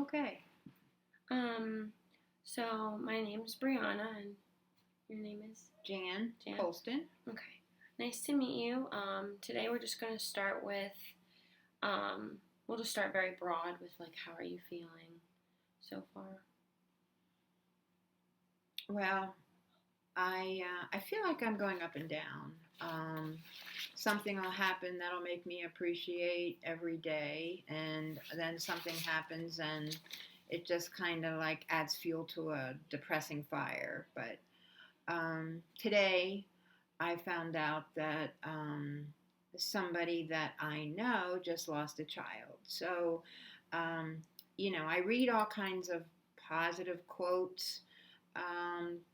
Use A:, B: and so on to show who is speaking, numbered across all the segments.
A: Okay.
B: So my name's Brianna, and your name is
A: Jan
B: Jan.
A: Colston.
B: Okay. Nice to meet you. Today we're just going to start with, we'll just start very broad with, like, how are you feeling so far?
A: Well, I feel like I'm going up and down. Something will happen that'll make me appreciate every day, and then something happens and it just kind of like adds fuel to a depressing fire. But today I found out that somebody that I know just lost a child. So, um, I read all kinds of positive quotes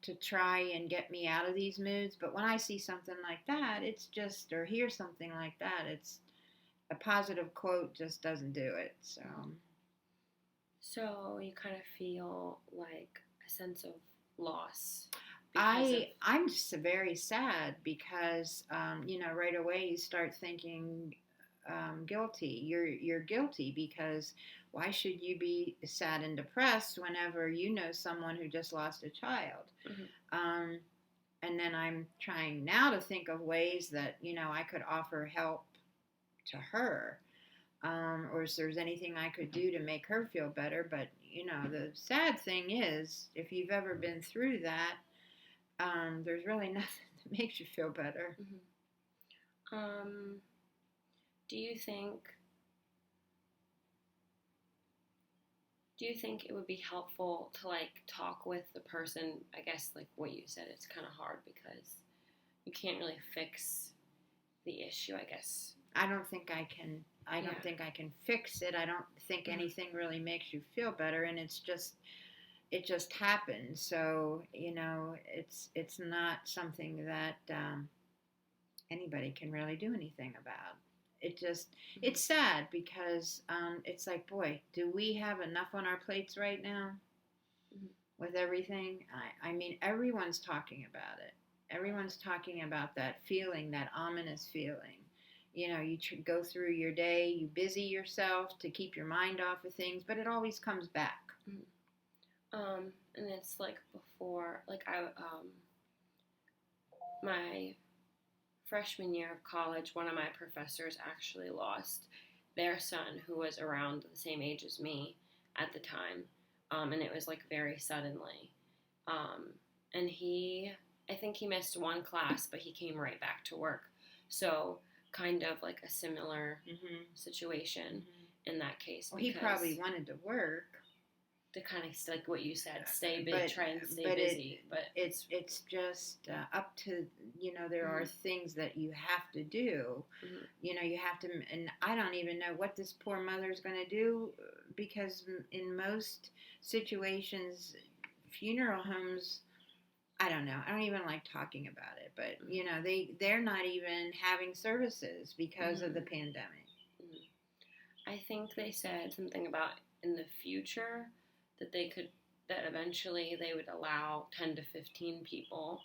A: to try and get me out of these moods. But when I see something like that, it's just, or hear something like that, it's a positive quote just doesn't do it.
B: So you kind of feel like a sense of loss
A: I'm just very sad because right away you start thinking guilty. You're guilty because why should you be sad and depressed whenever you know someone who just lost a child?
B: Mm-hmm.
A: And then I'm trying now to think of ways that I could offer help to her, or if there's anything I could do to make her feel better. But the sad thing is, if you've ever been through that, there's really nothing that makes you feel better.
B: Mm-hmm. Do you think it would be helpful to, like, talk with the person? I guess, like what you said, it's kind of hard because you can't really fix the issue, I guess.
A: I don't think I can. I don't think I can fix it. I don't think anything really makes you feel better, and it just happened. So it's not something that anybody can really do anything about. It's sad because it's like, boy, do we have enough on our plates right now with everything? I mean, everyone's talking about it. Everyone's talking about that feeling, that ominous feeling. You go through your day, you busy yourself to keep your mind off of things, but it always comes back.
B: And it's like before, like my freshman year of college, one of my professors actually lost their son, who was around the same age as me at the time, and it was like very suddenly. And I think he missed one class, but he came right back to work. So kind of like a similar situation in that case.
A: Well, he probably wanted to work.
B: To kind of, like what you said, try and stay busy. But
A: it's just up to, there are things that you have to do. You have to, and I don't even know what this poor mother's going to do, because in most situations, funeral homes, I don't know. I don't even like talking about it, but they're not even having services because of the pandemic.
B: I think they said something about in the future that eventually they would allow 10 to 15 people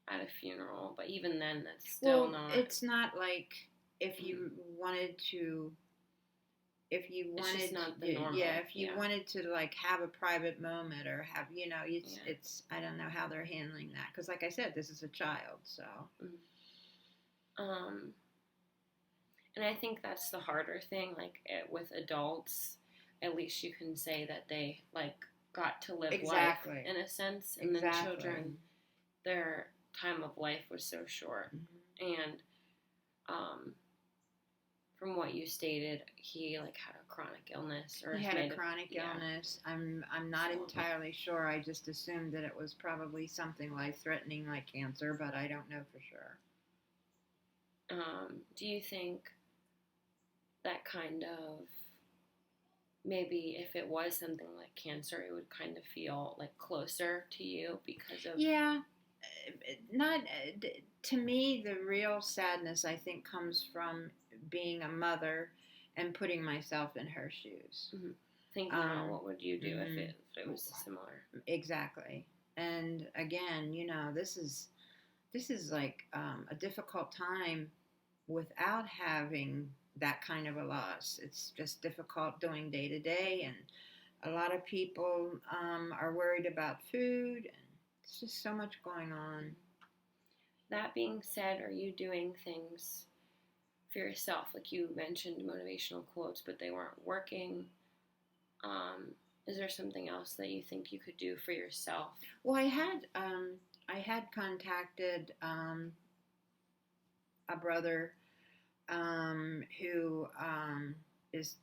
B: at a funeral, but even then that's still not.
A: It's not like if you wanted to. If you wanted,
B: it's just not the normal.
A: If you wanted to, like, have a private moment or have, it's I don't know how they're handling that, because like I said, this is a child, so.
B: And I think that's the harder thing, like with adults, at least you can say that they, like, got to live life in a sense, and then children, their time of life was so short. And from what you stated, he, like, had a chronic illness, or
A: he had a chronic illness. I'm not entirely sure. I just assumed that it was probably something life-threatening like cancer, but I don't know for sure.
B: Do you think that kind of, maybe if it was something like cancer, it would kind of feel like closer to you because of...
A: Not to me. The real sadness, I think, comes from being a mother and putting myself in her shoes.
B: Thinking about what would you do if it was similar.
A: Exactly. And again, this is like a difficult time without having that kind of a loss. It's just difficult doing day to day, and A lot of people are worried about food, and it's just so much going on.
B: That being said, are you doing things for yourself? Like you mentioned motivational quotes, but they weren't working. Is there something else that you think you could do for yourself?
A: Well, I had contacted a brother who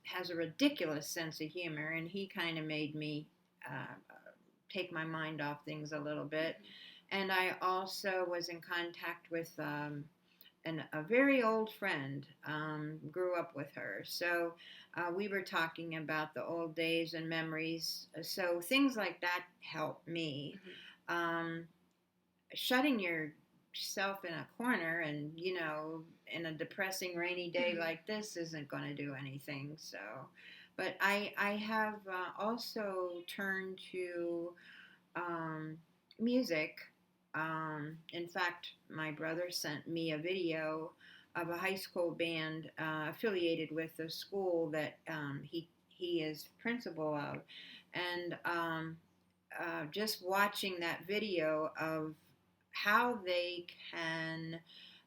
A: has a ridiculous sense of humor, and he kind of made me take my mind off things a little bit. And I also was in contact with a very old friend, grew up with her. So we were talking about the old days and memories. So things like that help me. Um, Shutting yourself in a corner and, in a depressing rainy day like this isn't going to do anything. So, but I have also turned to music. In fact, my brother sent me a video of a high school band affiliated with the school that he is principal of, and just watching that video of how they can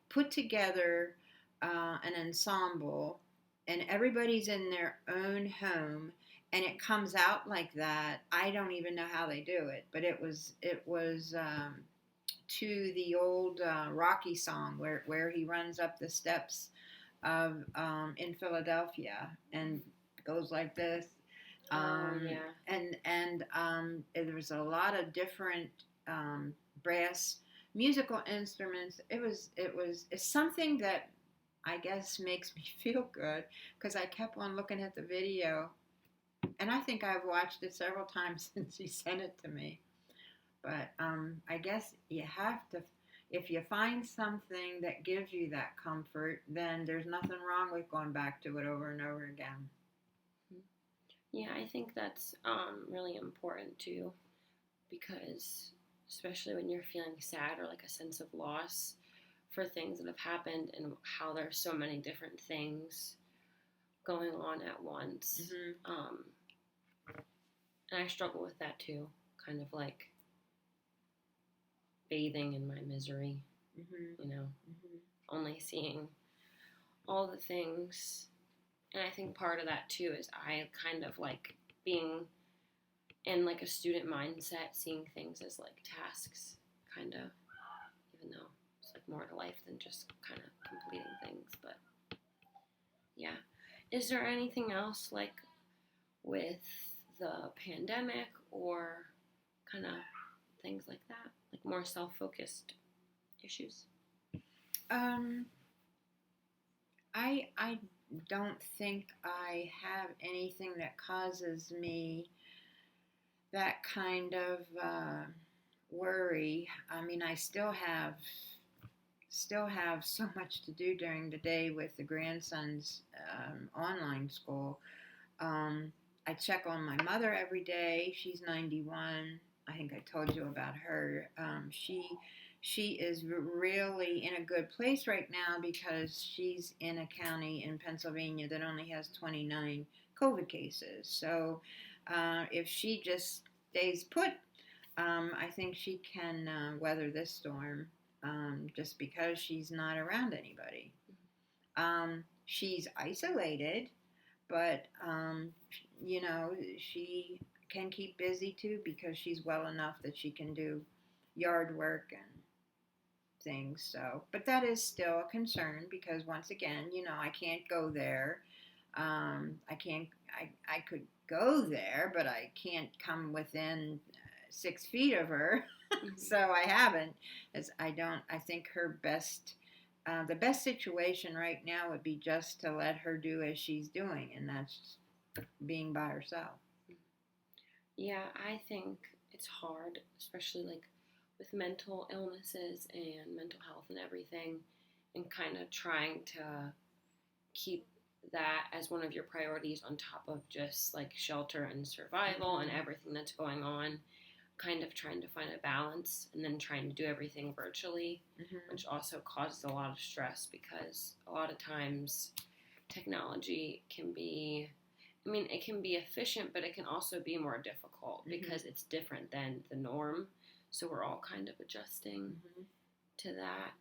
A: put together an ensemble, and everybody's in their own home, and it comes out like that. I don't even know how they do it, but it was to the old Rocky song where he runs up the steps of in Philadelphia and goes like this.
B: Yeah.
A: And there was a lot of different brass musical instruments. It's something that I guess makes me feel good because I kept on looking at the video, and I think I've watched it several times since he sent it to me. But I guess you have to, if you find something that gives you that comfort, then there's nothing wrong with going back to it over and over again.
B: Yeah, I think that's really important too, because especially when you're feeling sad or like a sense of loss for things that have happened and how there's so many different things going on at once. And I struggle with that too, kind of like bathing in my misery, only seeing all the things. And I think part of that too is I kind of like being in like a student mindset, seeing things as like tasks, kind of, even though it's like more to life than just kind of completing things. But yeah. Is there anything else like with the pandemic or kind of things like that? Like more self-focused issues?
A: I don't think I have anything that causes me that kind of worry. I mean, I still have so much to do during the day with the grandson's online school. I check on my mother every day. She's 91. I think I told you about her. She is really in a good place right now because she's in a county in Pennsylvania that only has 29 COVID cases. So if she just stays put, I think she can weather this storm just because she's not around anybody. She's isolated, but she can keep busy too because she's well enough that she can do yard work and things. So, but that is still a concern because once again, I can't go there. I can't. I could go there, but I can't come within 6 feet of her. So I haven't. I think her best. The best situation right now would be just to let her do as she's doing, and that's being by herself.
B: Yeah, I think it's hard, especially like with mental illnesses and mental health and everything, and kind of trying to keep that as one of your priorities on top of just like shelter and survival and everything that's going on. Kind of trying to find a balance and then trying to do everything virtually, which also causes a lot of stress because a lot of times technology can be I mean, it can be efficient, but it can also be more difficult because it's different than the norm. So we're all kind of adjusting to that.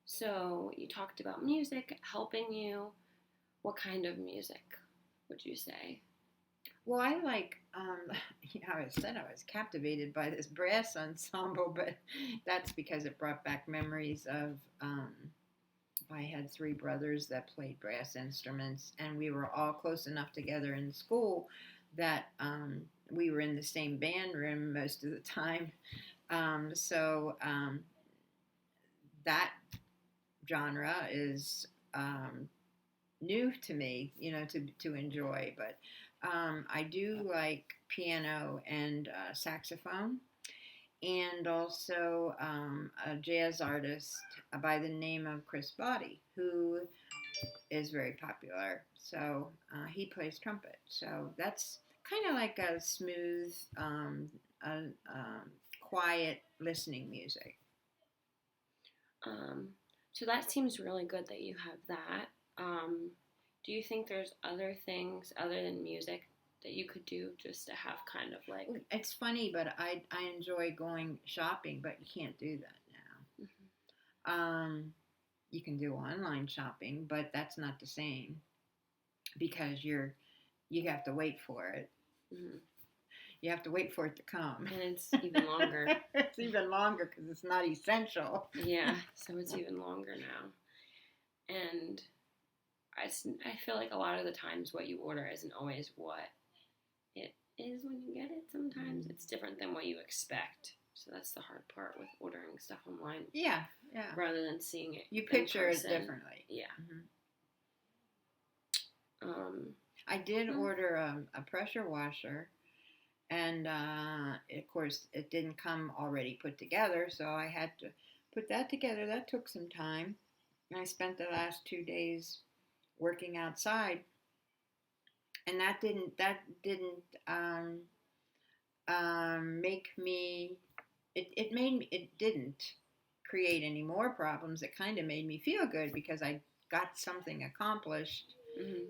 B: So you talked about music helping you. What kind of music would you say?
A: Well, I like, I said I was captivated by this brass ensemble, but that's because it brought back memories of, I had three brothers that played brass instruments, and we were all close enough together in school that we were in the same band room most of the time. So that genre is new to me, to enjoy. But I do like piano and saxophone, and also a jazz artist by the name of Chris Botti, who is very popular. So he plays trumpet. So that's kind of like a smooth, quiet listening music.
B: So that seems really good that you have that. Do you think there's other things other than music that you could do just to have kind of like...
A: It's funny, but I enjoy going shopping, but you can't do that now. You can do online shopping, but that's not the same because you have to wait for it. You have to wait for it to come.
B: And it's even longer.
A: It's even longer because it's not essential.
B: Yeah, so it's even longer now. And I feel like a lot of the times what you order isn't always what it is when you get it. Sometimes it's different than what you expect. So that's the hard part with ordering stuff online.
A: Yeah.
B: Rather than seeing it.
A: You picture it differently.
B: Yeah.
A: I did order a pressure washer, and of course it didn't come already put together, so I had to put that together. That took some time. I spent the last 2 days working outside, and that didn't make me. It didn't create any more problems. It kind of made me feel good because I got something accomplished,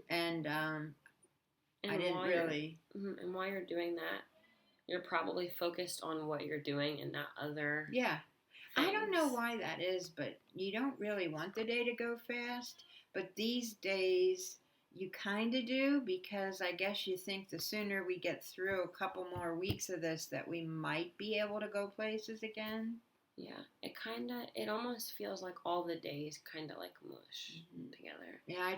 A: and I didn't really.
B: And while you're doing that, you're probably focused on what you're doing and not other.
A: Yeah.
B: Things.
A: I don't know why that is, but you don't really want the day to go fast. But these days, you kind of do, because I guess you think the sooner we get through a couple more weeks of this that we might be able to go places again.
B: Yeah, it almost feels like all the days kind of like mush together.
A: Yeah, I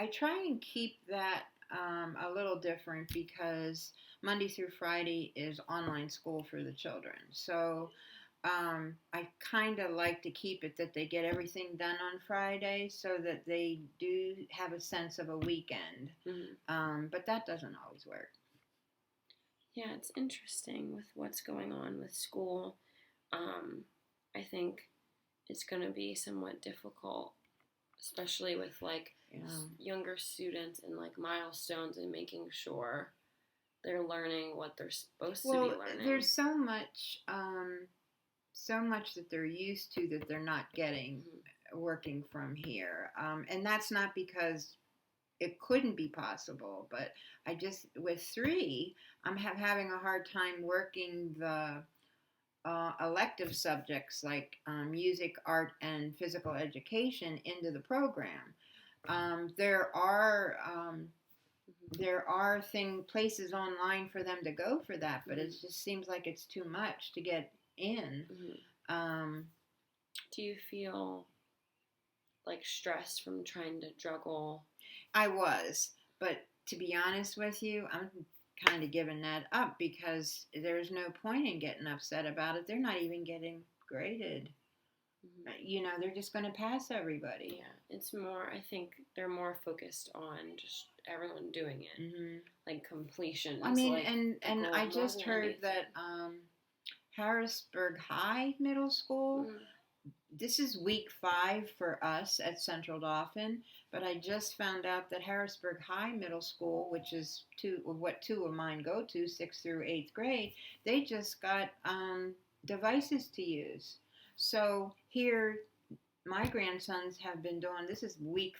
A: try and keep that a little different because Monday through Friday is online school for the children. So I kind of like to keep it that they get everything done on Friday so that they do have a sense of a weekend. But that doesn't always work.
B: Yeah, it's interesting with what's going on with school. I think it's going to be somewhat difficult, especially with like younger students and like milestones and making sure they're learning what they're supposed to be learning.
A: There's so much that they're used to that they're not getting working from here. And that's not because it couldn't be possible, but I just, with 3, I'm having a hard time working the elective subjects like music, art, and physical education into the program. There are places online for them to go for that, but it just seems like it's too much to get in.
B: Do you feel like stress from trying to juggle?
A: I was, but to be honest with you, I'm kind of giving that up because there's no point in getting upset about it. They're not even getting graded. They're just going to pass everybody.
B: Yeah, it's more, I think they're more focused on just everyone doing it, like completion.
A: I mean, and I just heard that Harrisburg High Middle School, this is week 5 for us at Central Dauphin, but I just found out that Harrisburg High Middle School, which is what 2 of mine go to, 6th through 8th grade, they just got devices to use. So here, my grandsons have been doing, this is week